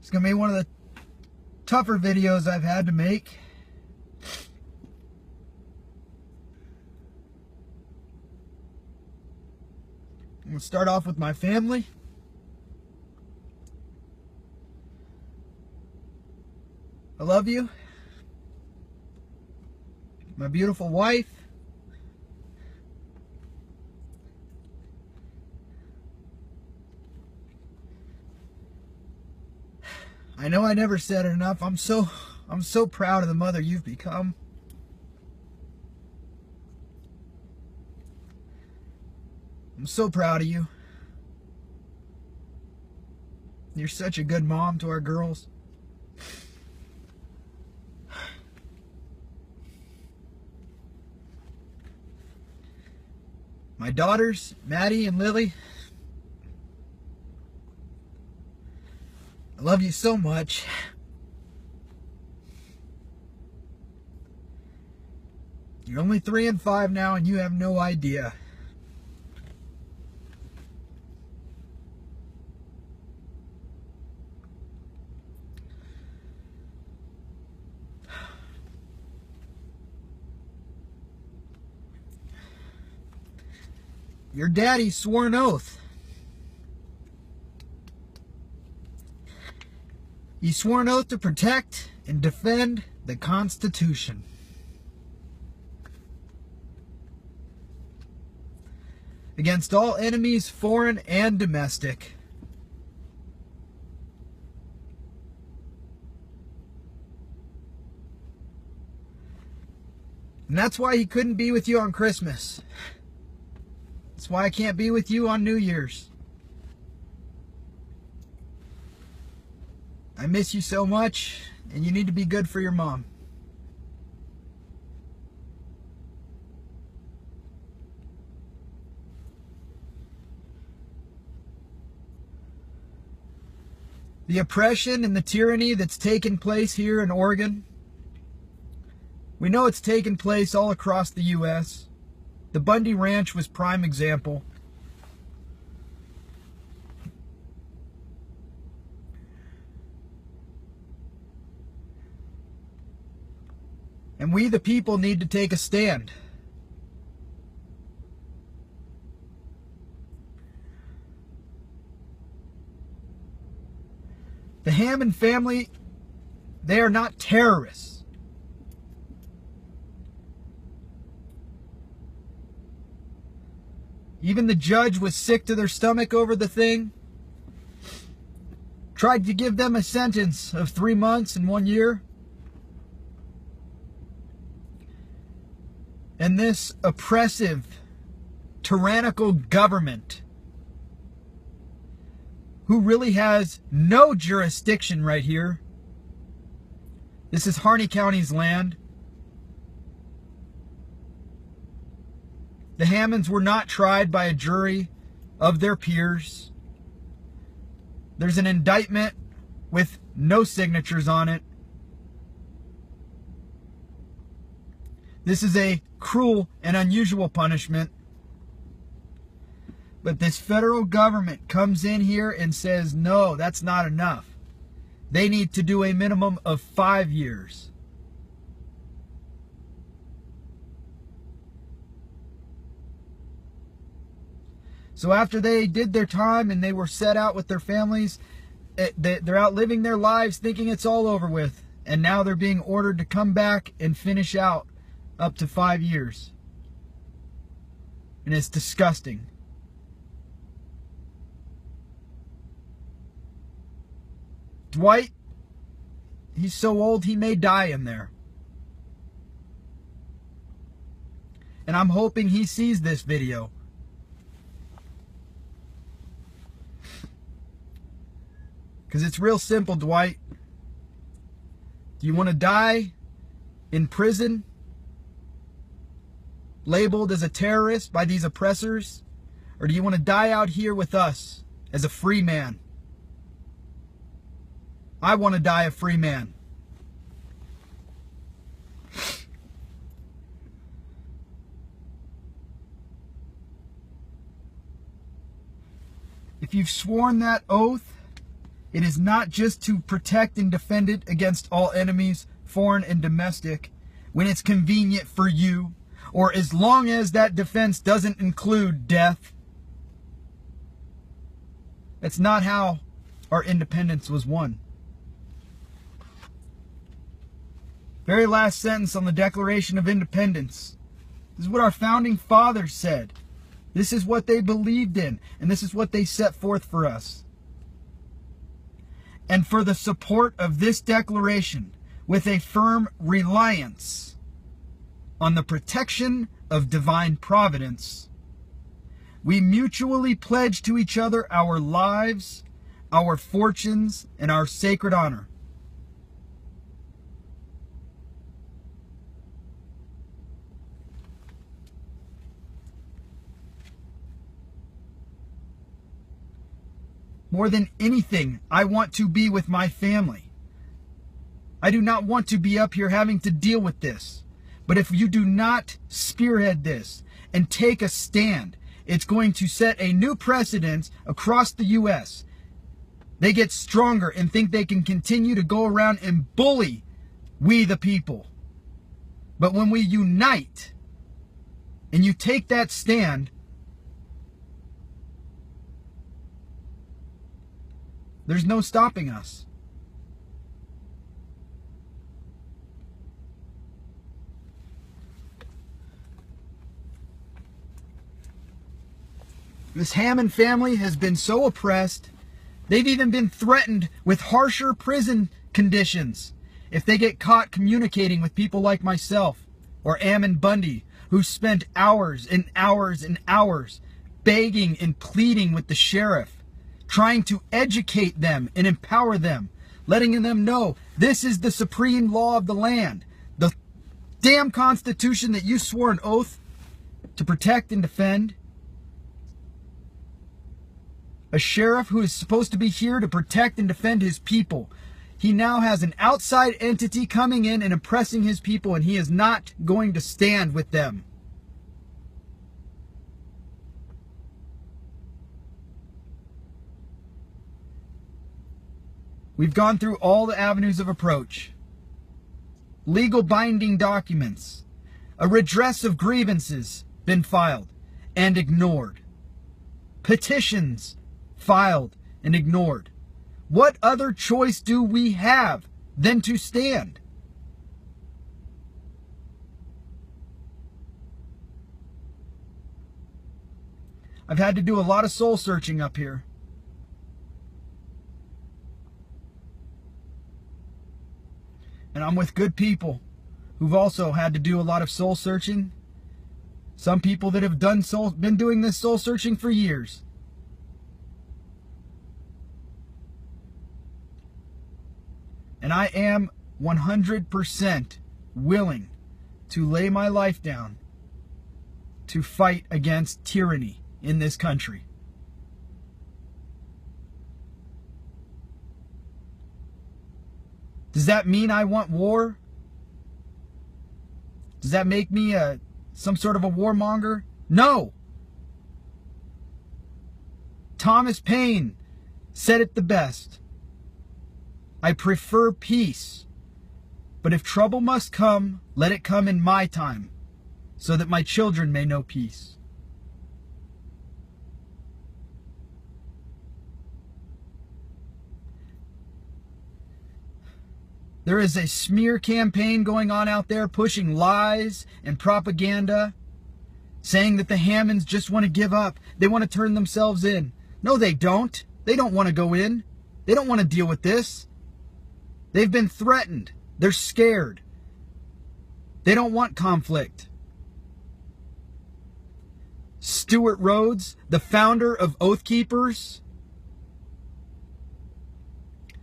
It's going to be one of the tougher videos I've had to make. I'm going to start off with my family. I love you. My beautiful wife. I know I never said it enough. I'm so proud of the mother you've become. I'm so proud of you. You're such a good mom to our girls. My daughters, Maddie and Lily. I love you so much. You're only 3 and 5 now, and you have no idea. Your daddy swore an oath. He swore an oath to protect and defend the Constitution. Against all enemies, foreign and domestic. And that's why he couldn't be with you on Christmas. That's why I can't be with you on New Year's. I miss you so much, and you need to be good for your mom. The oppression and the tyranny that's taken place here in Oregon, we know it's taken place all across the U.S. The Bundy Ranch was prime example. And we, the people, need to take a stand. The Hammond family, they are not terrorists. Even the judge was sick to their stomach over the thing. Tried to give them a sentence of 3 months and 1 year. And this oppressive, tyrannical government, who really has no jurisdiction right here. This is Harney County's land. The Hammonds were not tried by a jury of their peers. There's an indictment with no signatures on it. This is a cruel and unusual punishment. But this federal government comes in here and says, no, that's not enough. They need to do a minimum of 5 years. So after they did their time and they were set out with their families, they're out living their lives thinking it's all over with. And now they're being ordered to come back and finish out up to 5 years. And it's disgusting. Dwight, he's so old he may die in there. And I'm hoping he sees this video. Because it's real simple, Dwight. Do you want to die in prison, labeled as a terrorist by these oppressors? Or do you want to die out here with us as a free man? I want to die a free man. If you've sworn that oath, It is not just to protect and defend it against all enemies, foreign and domestic, when it's convenient for you, or as long as that defense doesn't include death. That's not how our independence was won. Very last sentence on the Declaration of Independence. This is what our founding fathers said. This is what they believed in, and this is what they set forth for us. And for the support of this declaration, with a firm reliance on the protection of divine providence, we mutually pledge to each other our lives, our fortunes, and our sacred honor. More than anything, I want to be with my family. I do not want to be up here having to deal with this. But if you do not spearhead this and take a stand, it's going to set a new precedent across the U.S. They get stronger and think they can continue to go around and bully we the people. But when we unite and you take that stand, there's no stopping us. This Hammond family has been so oppressed, they've even been threatened with harsher prison conditions if they get caught communicating with people like myself or Ammon Bundy, who spent hours and hours and hours begging and pleading with the sheriff, trying to educate them and empower them, letting them know this is the supreme law of the land. The damn Constitution that you swore an oath to protect and defend. A sheriff who is supposed to be here to protect and defend his people. He now has an outside entity coming in and oppressing his people, and he is not going to stand with them. We've gone through all the avenues of approach. Legal binding documents. A redress of grievances been filed and ignored. Petitions filed and ignored. What other choice do we have than to stand? I've had to do a lot of soul searching up here. And I'm with good people who've also had to do a lot of soul searching. Some people that have been doing this soul searching for years. And I am 100% willing to lay my life down to fight against tyranny in this country. Does that mean I want war? Does that make me some sort of a warmonger? No. Thomas Paine said it the best. I prefer peace, but if trouble must come, let it come in my time, so that my children may know peace. There is a smear campaign going on out there pushing lies and propaganda, saying that the Hammonds just want to give up. They want to turn themselves in. No, they don't. They don't want to go in. They don't want to deal with this. They've been threatened. They're scared. They don't want conflict. Stuart Rhodes, the founder of Oath Keepers,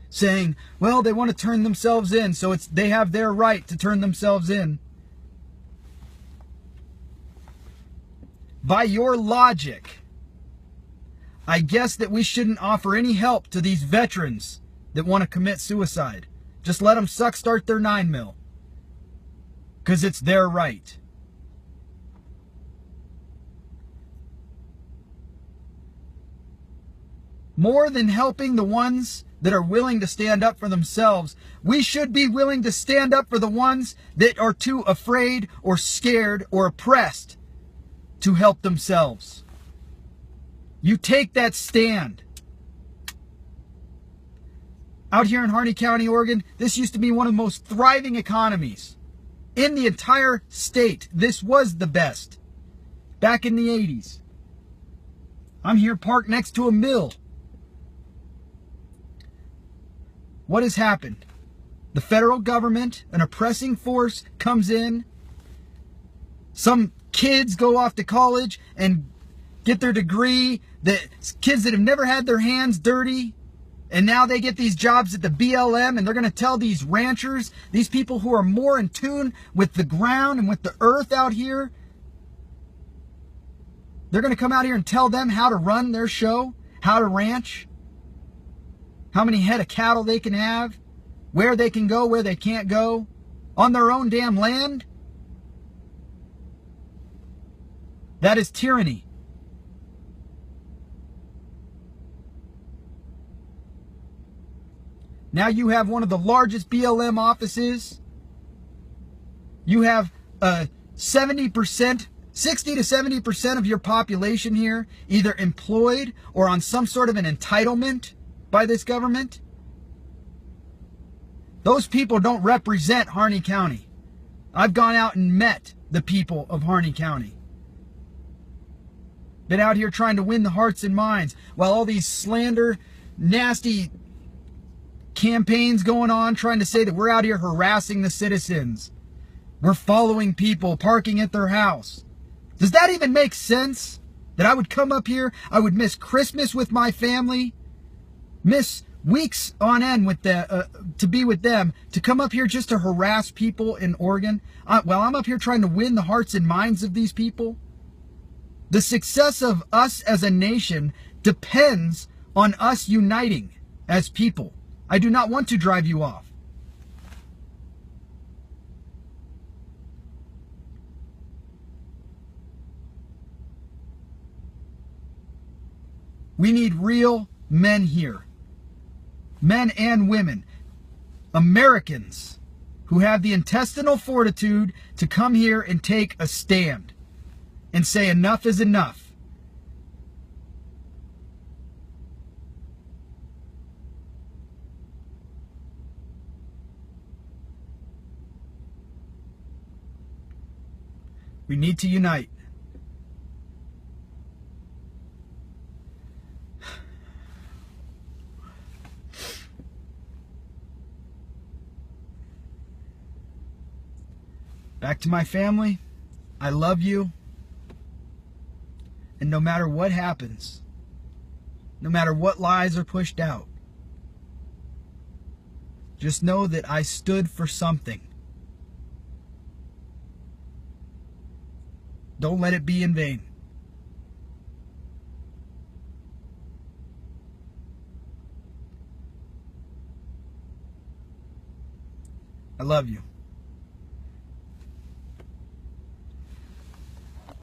saying, well, they want to turn themselves in, so they have their right to turn themselves in. By your logic, I guess that we shouldn't offer any help to these veterans that want to commit suicide. Just let them start their 9mm. Because it's their right. More than helping the ones that are willing to stand up for themselves. We should be willing to stand up for the ones that are too afraid or scared or oppressed to help themselves. You take that stand. Out here in Harney County, Oregon, this used to be one of the most thriving economies in the entire state. This was the best back in the 80s. I'm here parked next to a mill. What has happened? The federal government, an oppressing force, comes in. Some kids go off to college and get their degree. The kids that have never had their hands dirty, and now they get these jobs at the BLM, and they're going to tell these ranchers, these people who are more in tune with the ground and with the earth out here, they're going to come out here and tell them how to run their show, how to ranch, how many head of cattle they can have, where they can go, where they can't go, on their own damn land. That is tyranny. Now you have one of the largest BLM offices. You have 70%, 60 to 70% of your population here either employed or on some sort of an entitlement by this government. Those people don't represent Harney County. I've gone out and met the people of Harney County. Been out here trying to win the hearts and minds while all these slander, nasty campaigns going on trying to say that we're out here harassing the citizens. We're following people, parking at their house. Does that even make sense? That I would come up here, I would miss Christmas with my family, miss weeks on end with to be with them, to come up here just to harass people in Oregon? Well, I'm up here trying to win the hearts and minds of these people. The success of us as a nation depends on us uniting as people. I do not want to drive you off. We need real men here. Men and women. Americans who have the intestinal fortitude to come here and take a stand and say enough is enough. We need to unite. Back to my family, I love you. And no matter what happens, no matter what lies are pushed out, just know that I stood for something. Don't let it be in vain. I love you.